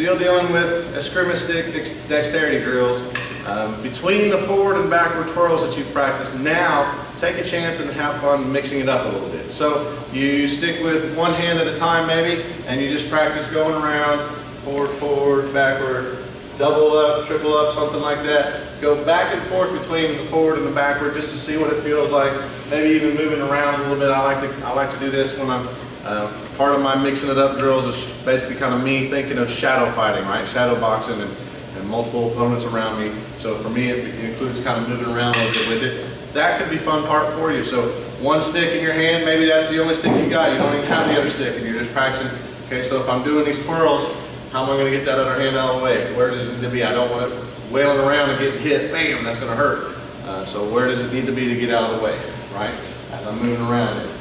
still dealing with Escrima stick dexterity drills. Between the forward and backward twirls that you've practiced, now take a chance and have fun mixing it up a little bit. So you stick with one hand at a time maybe, and you just practice going around, forward, forward, backward, double up, triple up, something like that. Go back and forth between the forward and the backward just to see what it feels like. Maybe even moving around a little bit. I like to do this when I'm part of my mixing it up drills is basically kind of me thinking of shadow fighting, right? Shadow boxing and multiple opponents around me. So for me, it includes kind of moving around a little bit with it. That could be a fun part for you. So one stick in your hand, maybe that's the only stick you got. You don't even have the other stick and you're just practicing. Okay, so if I'm doing these twirls, how am I going to get that other hand out of the way? Where does it need to be? I don't want it wailing around and getting hit. Bam, that's going to hurt. So where does it need to be to get out of the way, right? As I'm moving around it.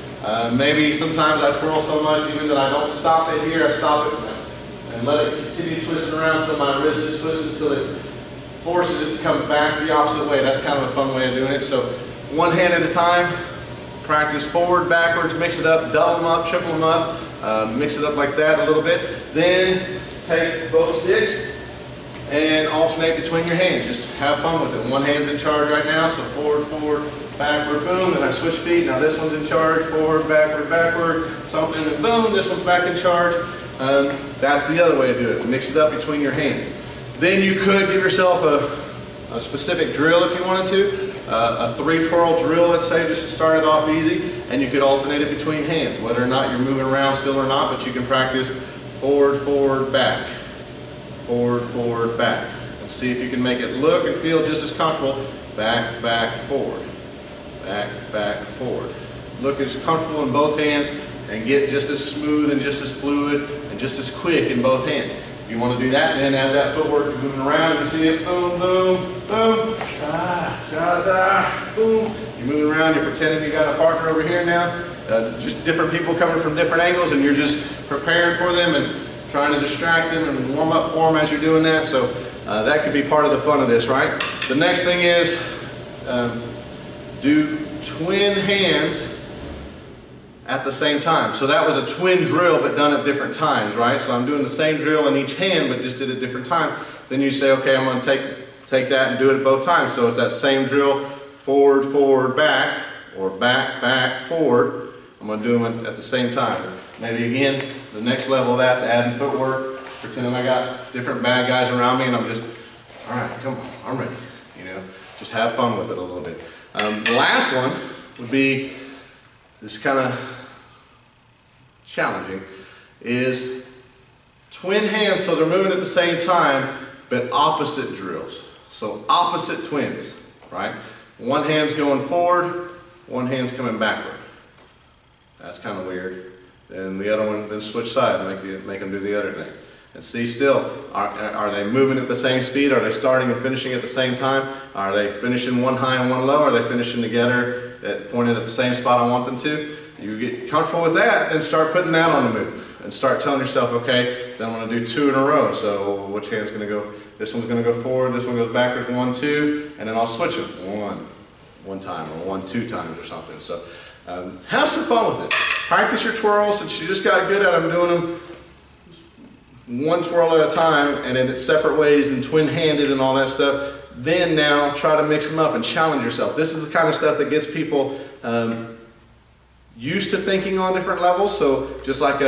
Maybe sometimes I twirl so much even that I don't stop it here. I stop it and let it continue twisting around until my wrist is twisted until it forces it to come back the opposite way. That's kind of a fun way of doing it. So one hand at a time, practice forward, backwards, mix it up, double them up, triple them up, mix it up like that a little bit. Then take both sticks and alternate between your hands. Just have fun with it. One hand's in charge right now, so forward, forward, backward, boom, and I switch feet. Now this one's in charge, forward, backward, backward, something, and boom, this one's back in charge. That's the other way to do it. Mix it up between your hands. Then you could give yourself a specific drill if you wanted to. A 3-twirl drill, let's say, just to start it off easy, and you could alternate it between hands, whether or not you're moving around still or not, but you can practice forward, forward, back, forward, forward, back, and see if you can make it look and feel just as comfortable. Back, back, forward, back, back, forward. Look as comfortable in both hands and get just as smooth and just as fluid and just as quick in both hands. If you want to do that, then add that footwork. You're moving around, you see it, boom, boom, boom, boom. You're moving around, you're pretending you got a partner over here now. Just different people coming from different angles, and you're just preparing for them and trying to distract them and warm up for them as you're doing that. So that could be part of the fun of this, right? The next thing is do twin hands at the same time. So that was a twin drill but done at different times, right? So I'm doing the same drill in each hand but just did it different times. Then you say, okay, I'm going to take that and do it both times. So it's that same drill, forward, forward, back, or back, back, forward. I'm going to do them at the same time. Maybe again, the next level of that's adding footwork, pretending I got different bad guys around me and I'm just, all right, come on, I'm ready. You know, just have fun with it a little bit. The last one would be, this kind of challenging, is twin hands, so they're moving at the same time, but opposite drills. So opposite twins, right? One hand's going forward, one hand's coming backward. That's kind of weird. And the other one, then switch sides and make them do the other thing. And see still, are they moving at the same speed? Are they starting and finishing at the same time? Are they finishing one high and one low? Are they finishing together, pointed at the same spot I want them to? You get comfortable with that, then start putting that on the move. And start telling yourself, okay, then I'm going to do 2 in a row. So which hand's going to go? This one's going to go forward, this one goes backwards, 1, 2, and then I'll switch them. One time, or 1, 2 times or something. So have some fun with it. Practice your twirls, since you just got good at them, doing them one twirl at a time, and in separate ways and twin-handed and all that stuff. Then now try to mix them up and challenge yourself. This is the kind of stuff that gets people used to thinking on different levels. So just like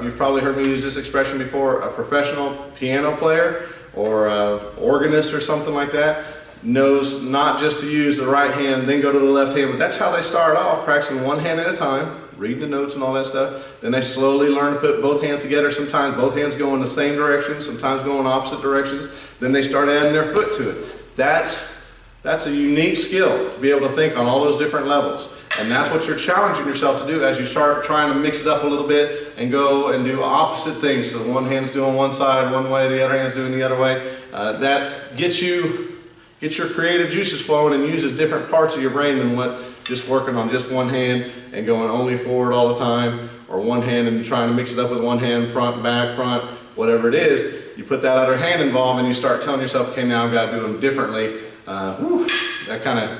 you've probably heard me use this expression before, a professional piano player or organist or something like that knows not just to use the right hand, then go to the left hand, but that's how they start off, practicing one hand at a time, reading the notes and all that stuff. Then they slowly learn to put both hands together. Sometimes both hands go in the same direction, sometimes go in opposite directions. Then they start adding their foot to it. That's a unique skill, to be able to think on all those different levels. And that's what you're challenging yourself to do as you start trying to mix it up a little bit and go and do opposite things. So one hand's doing one side one way, the other hand's doing the other way. That gets your creative juices flowing and uses different parts of your brain than what just working on just one hand and going only forward all the time, or one hand and trying to mix it up with one hand, front, back, front, whatever it is. You put that other hand involved and you start telling yourself, okay, now I've got to do them differently. That kind of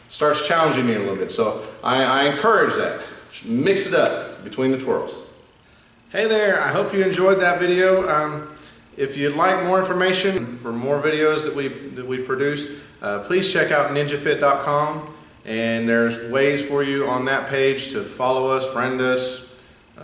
starts challenging you a little bit. So I encourage that. Mix it up between the twirls. Hey there, I hope you enjoyed that video. If you'd like more information for more videos that we produce, please check out ninjafit.com, and there's ways for you on that page to follow us, friend us,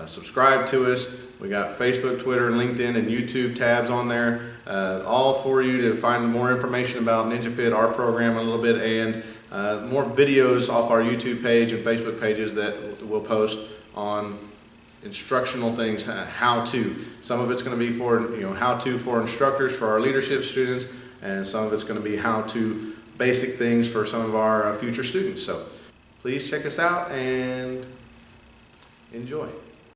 subscribe to us. We got Facebook, Twitter, LinkedIn, and YouTube tabs on there, all for you to find more information about NinjaFit, our program a little bit, and more videos off our YouTube page and Facebook pages that we'll post on instructional things, how to. Some of it's going to be for how to for instructors, for our leadership students, and some of it's going to be how to basic things for some of our future students. So please check us out and enjoy.